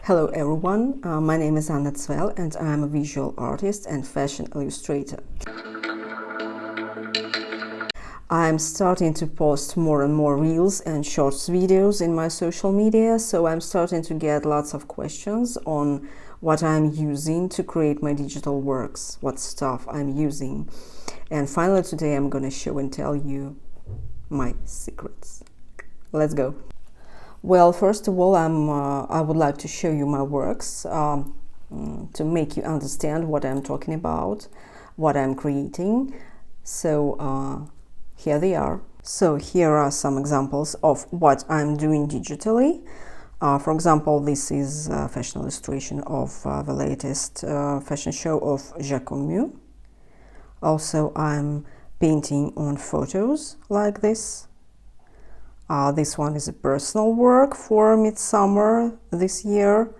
Hello everyone, my name is Anna Zvel and I am a visual artist and fashion illustrator. I'm starting to post more and more reels and shorts videos in my social media, so I'm starting to get lots of questions on what I'm using to create my digital works, what stuff I'm using. And finally today I'm gonna show and tell you my secrets. Let's go. Well, first of all, I would like to show you my works to make you understand what I'm talking about, what I'm creating. So here they are. So here are some examples of what I'm doing digitally. For example, this is a fashion illustration of the latest fashion show of Jacquemus. Also, I'm painting on photos like this. This one is a personal work for Midsummer this year.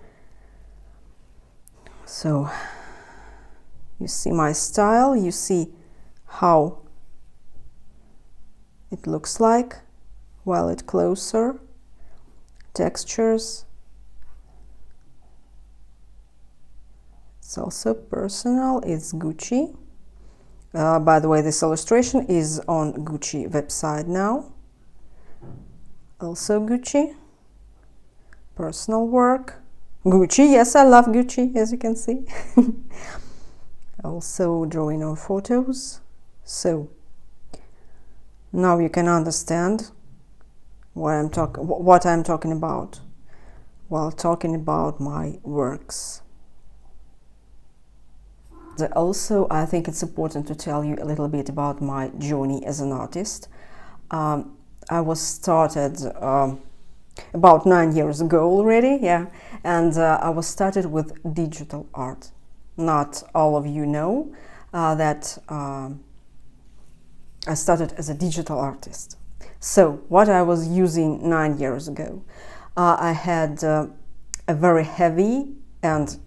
So you see my style, you see how it looks like while it's closer, textures. It's also personal, it's Gucci. By the way, this illustration is on Gucci website now. Also Gucci, personal work. Gucci, yes, I love Gucci, as you can see. Also drawing on photos. So now you can understand what I'm talking about while talking about my works. Also, I think it's important to tell you a little bit about my journey as an artist. I was started about 9 years ago already, yeah, and I was started with digital art. Not all of you know that I started as a digital artist. So what I was using 9 years ago, I had a very heavy and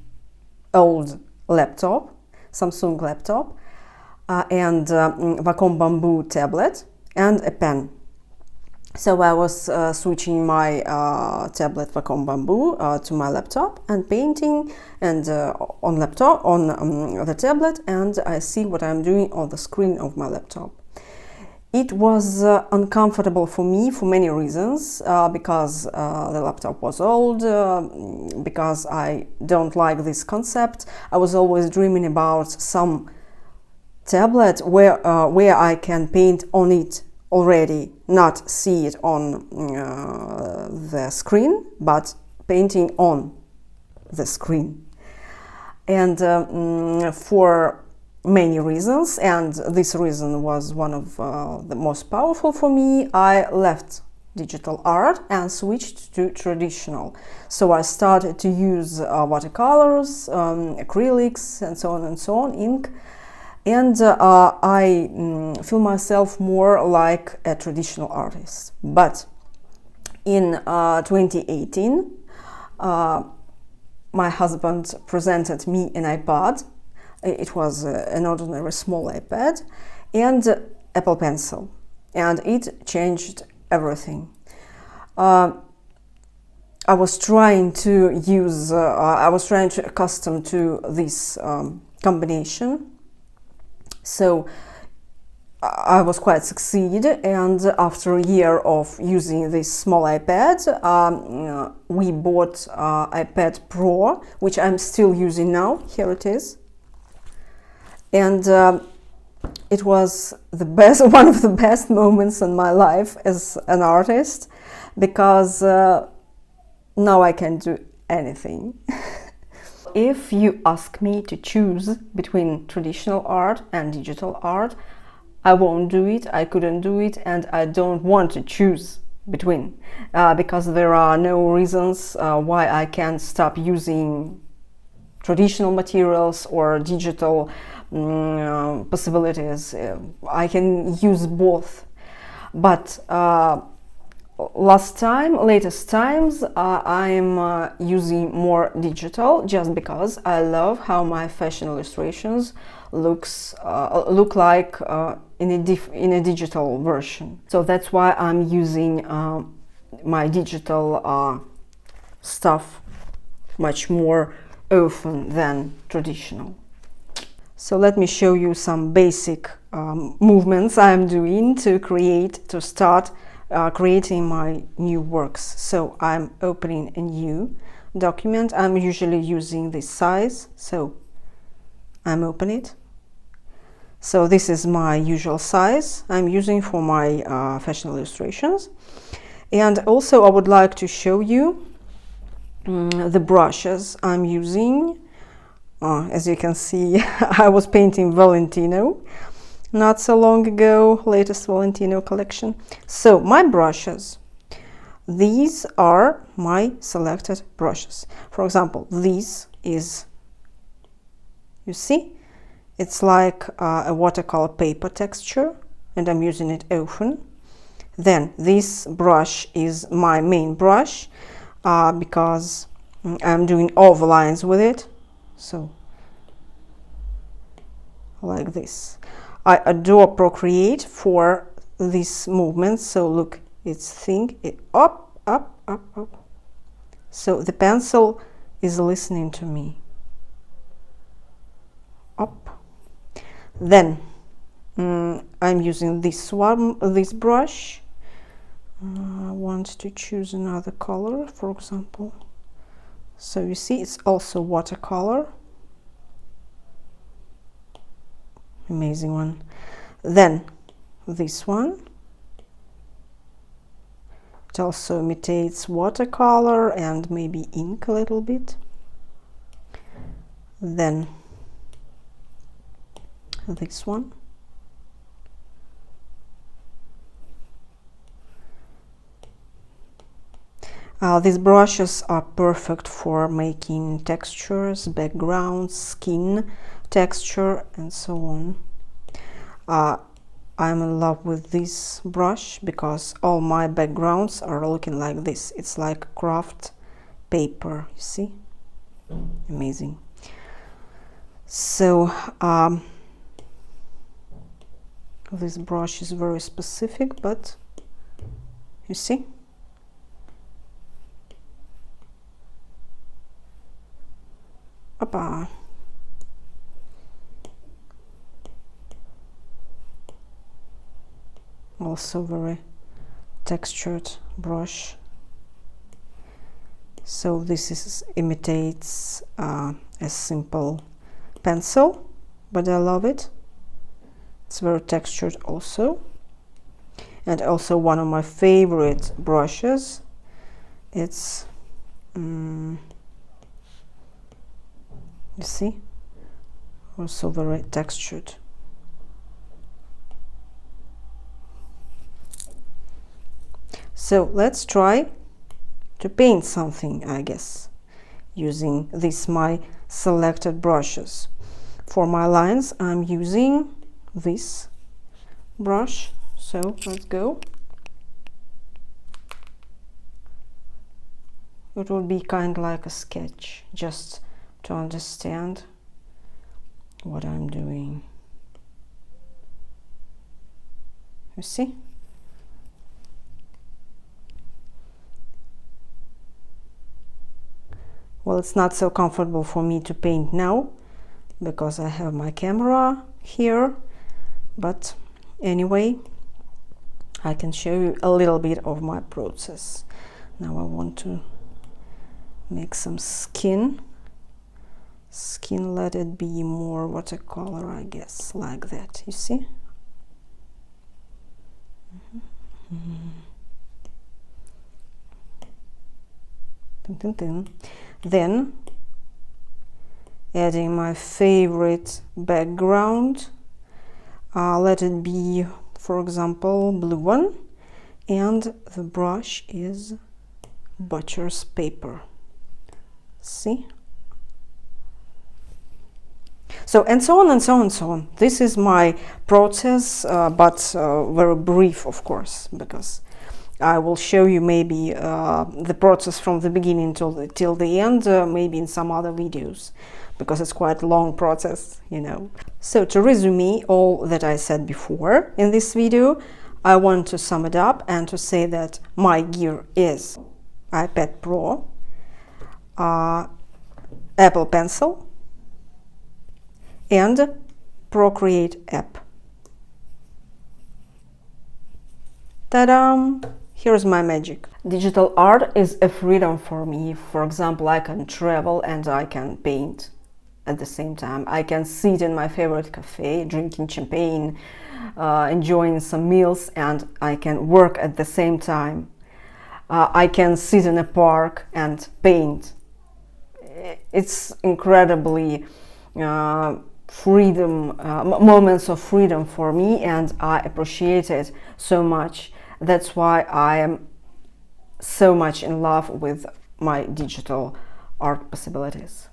old laptop, Samsung laptop, and Wacom Bamboo tablet and a pen. So I was switching my tablet Wacom Bamboo to my laptop and painting and on the tablet, and I see what I'm doing on the screen of my laptop. It was uncomfortable for me for many reasons, because the laptop was old, because I don't like this concept. I was always dreaming about some tablet where I can paint on it already, not see it on the screen, but painting on the screen. And for many reasons, and this reason was one of the most powerful for me, I left digital art and switched to traditional. So I started to use watercolors, acrylics, and so on, ink. And I feel myself more like a traditional artist. But in 2018, my husband presented me an iPad. It was an ordinary small iPad and Apple Pencil, and it changed everything. I was trying to accustom to this combination. So I was quite succeeded, and after a year of using this small iPad, we bought iPad Pro, which I'm still using now. Here it is. And it was the best, one of the best moments in my life as an artist, because now I can do anything. If you ask me to choose between traditional art and digital art, I won't do it, I couldn't do it, and I don't want to choose between, because there are no reasons why I can stop using traditional materials or digital possibilities. I can use both. But latest times, I'm using more digital, just because I love how my fashion illustrations look like in a digital version. So that's why I'm using my digital stuff much more often than traditional. So let me show you some basic movements I'm doing to start creating my new works. So I'm opening a new document. I'm usually using this size, so I'm opening it. So this is my usual size I'm using for my fashion illustrations. And also I would like to show you the brushes I'm using. As you can see, I was painting Valentino not so long ago, latest Valentino collection. So my brushes, these are my selected brushes. For example, this is, you see, it's like a watercolor paper texture, and I'm using it often. Then this brush is my main brush because I'm doing all the lines with it. So like this. I adore Procreate for this movement. So look, it's thing, up, up, up, up. So the pencil is listening to me. Up. Then I'm using this brush. I want to choose another color, for example. So you see, it's also watercolor. Amazing one. Then this one. It also imitates watercolor and maybe ink a little bit. Then this one. These brushes are perfect for making textures, backgrounds, skin texture, and so on. I'm in love with this brush because all my backgrounds are looking like this. It's like craft paper, you see? Amazing. So this brush is very specific, but you see? Opa. Also very textured brush. So this imitates a simple pencil, but I love it. It's very textured also. And also one of my favorite brushes. It's you see, also very textured. So let's try to paint something, I guess, using these my selected brushes. For my lines, I'm using this brush. So let's go. It will be kind of like a sketch, just to understand what I'm doing. You see? Well, it's not so comfortable for me to paint now because I have my camera here, but anyway, I can show you a little bit of my process. Now I want to make some skin. Let it be more watercolor, I guess, like that, you see? Then adding my favorite background, let it be, for example, blue one, and the brush is butcher's paper. See? So, and so on and so on and so on. This is my process, but very brief, of course, because I will show you maybe the process from the beginning till the end, maybe in some other videos, because it's quite a long process, you know. So to resume all that I said before in this video, I want to sum it up and to say that my gear is iPad Pro. Apple Pencil, and Procreate app. Ta-da! Here's my magic. Digital art is a freedom for me. For example, I can travel and I can paint at the same time. I can sit in my favorite cafe, drinking champagne, enjoying some meals, and I can work at the same time. I can sit in a park and paint. It's incredibly moments of freedom for me, and I appreciate it so much. That's why I am so much in love with my digital art possibilities.